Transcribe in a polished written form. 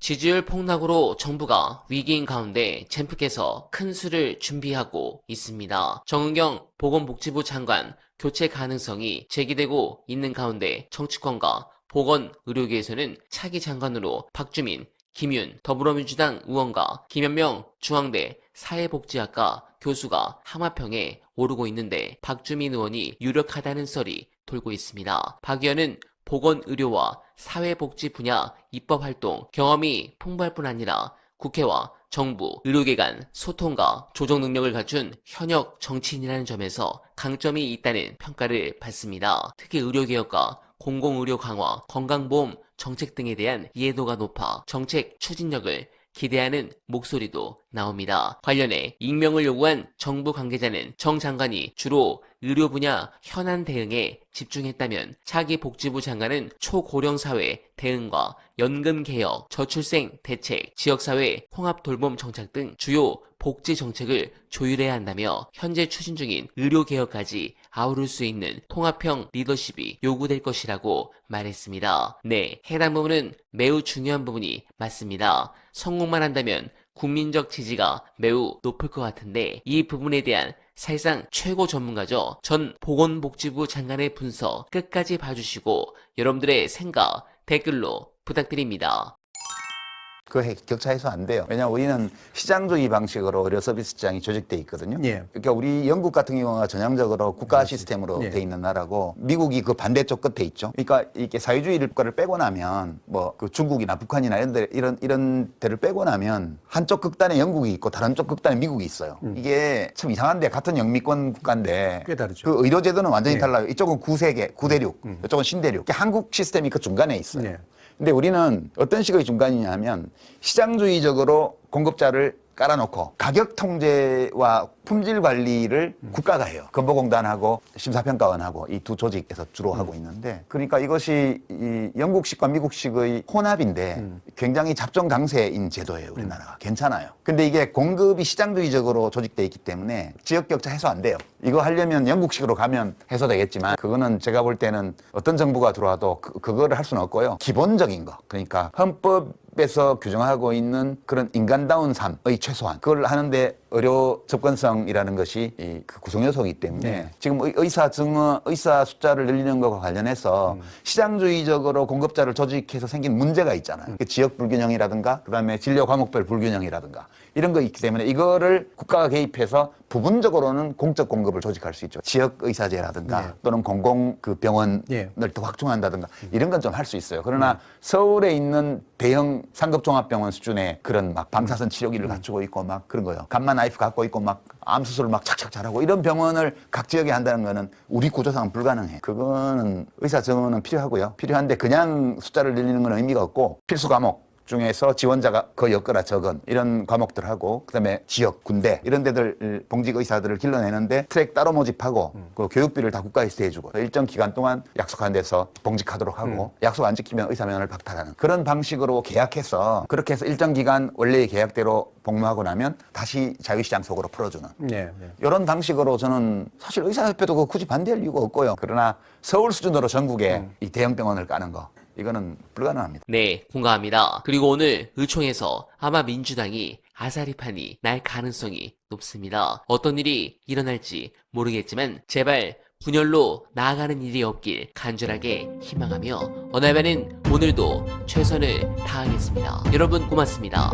지지율 폭락으로 정부가 위기인 가운데 젠프께서 큰 수를 준비하고 있습니다. 정은경 보건복지부 장관 교체 가능성이 제기되고 있는 가운데 정치권과 보건의료계에서는 차기 장관으로 박주민, 김윤 더불어민주당 의원과 김현명 중앙대 사회복지학과 교수가 하마평에 오르고 있는데 박주민 의원이 유력하다는 썰이 돌고 있습니다. 박 의원은 보건의료와 사회복지 분야 입법활동 경험이 풍부할 뿐 아니라 국회와 정부, 의료계 간 소통과 조정 능력을 갖춘 현역 정치인이라는 점에서 강점이 있다는 평가를 받습니다. 특히 의료개혁과 공공의료 강화, 건강보험 정책 등에 대한 이해도가 높아 정책 추진력을 기대하는 목소리도 나옵니다. 관련해 익명을 요구한 정부 관계자는 정 장관이 주로 의료 분야 현안 대응에 집중했다면 차기 복지부 장관은 초고령사회 대응과 연금개혁, 저출생 대책, 지역사회 통합돌봄 정책 등 주요 복지 정책을 조율해야 한다며 현재 추진 중인 의료개혁까지 아우를 수 있는 통합형 리더십이 요구될 것이라고 말했습니다. 네, 해당 부분은 매우 중요한 부분이 맞습니다. 성공만 한다면 국민적 지지가 매우 높을 것 같은데 이 부분에 대한 사실상 최고 전문가죠. 전 보건복지부 장관의 분석 끝까지 봐주시고 여러분들의 생각 댓글로 부탁드립니다. 그 격차 해소 안 돼요. 왜냐하면 우리는 시장주의 방식으로 의료 서비스 시장이 조직돼 있거든요. 예. 그러니까 우리 영국 같은 경우가 전형적으로 국가 시스템으로 예. 돼 있는 나라고 미국이 그 반대쪽 끝에 있죠. 그러니까 이게 사회주의 국가를 빼고 나면 뭐 그 중국이나 북한이나 이런 데를 빼고 나면 한쪽 극단에 영국이 있고 다른 쪽 극단에 미국이 있어요. 이게 참 이상한데 같은 영미권 국가인데 꽤 다르죠. 그 의료 제도는 완전히 예. 달라요. 이쪽은 구세계, 구대륙, 이쪽은 신대륙. 한국 시스템이 그 중간에 있어요. 예. 근데 우리는 어떤 식의 중간이냐 하면 시장주의적으로 공급자를 깔아놓고 가격 통제와 품질 관리를 국가가 해요. 건보공단하고 심사평가원하고 이 두 조직에서 주로 하고 있는데 그러니까 이것이 이 영국식과 미국식의 혼합인데 굉장히 잡종 강세인 제도예요. 우리나라가. 괜찮아요. 근데 이게 공급이 시장주의적으로 조직돼 있기 때문에 지역 격차 해소 안 돼요. 이거 하려면 영국식으로 가면 해소되겠지만 그거는 제가 볼 때는 어떤 정부가 들어와도 그거를 할 수는 없고요. 기본적인 거. 그러니까 헌법에서 규정하고 있는 그런 인간다운 삶의 최소한 그걸 하는데 의료 접근성이라는 것이 그 구성 요소이기 때문에 네. 지금 의사 숫자를 늘리는 것과 관련해서 시장주의적으로 공급자를 조직해서 생긴 문제가 있잖아요. 그 지역 불균형이라든가 그다음에 진료 과목별 불균형이라든가 이런 거 있기 때문에 이거를 국가가 개입해서 부분적으로는 공적 공급을 조직할 수 있죠. 지역 의사제라든가 네. 또는 공공 그 병원을 네. 더 확충한다든가 이런 건 좀 할 수 있어요. 그러나 서울에 있는 대형 상급종합병원 수준의 그런 막 방사선 치료기를 갖추고 있고 막 그런 거요. 감마 나이프 갖고 있고 막 암 수술을 막 착착 잘하고 이런 병원을 각 지역에 한다는 거는 우리 구조상은 불가능해. 그거는 의사 정원은 필요하고요. 필요한데 그냥 숫자를 늘리는 건 의미가 없고 필수 과목 중에서 지원자가 거의 없거나 적은 이런 과목들하고 그다음에 지역, 군대 이런 데들 봉직 의사들을 길러내는데 트랙 따로 모집하고 그 교육비를 다 국가에서 대주고 일정 기간 동안 약속한 데서 봉직하도록 하고 약속 안 지키면 의사면허를 박탈하는 그런 방식으로 계약해서 그렇게 해서 일정 기간 원래의 계약대로 복무하고 나면 다시 자유시장 속으로 풀어주는 네. 이런 방식으로 저는 사실 의사협회도 그거 굳이 반대할 이유가 없고요. 그러나 서울 수준으로 전국에 이 대형 병원을 까는 거 이거는 불가능합니다. 네, 공감합니다. 그리고 오늘 의총에서 아마 민주당이 아사리판이 날 가능성이 높습니다. 어떤 일이 일어날지 모르겠지만 제발 분열로 나아가는 일이 없길 간절하게 희망하며 어날바는 오늘도 최선을 다하겠습니다. 여러분 고맙습니다.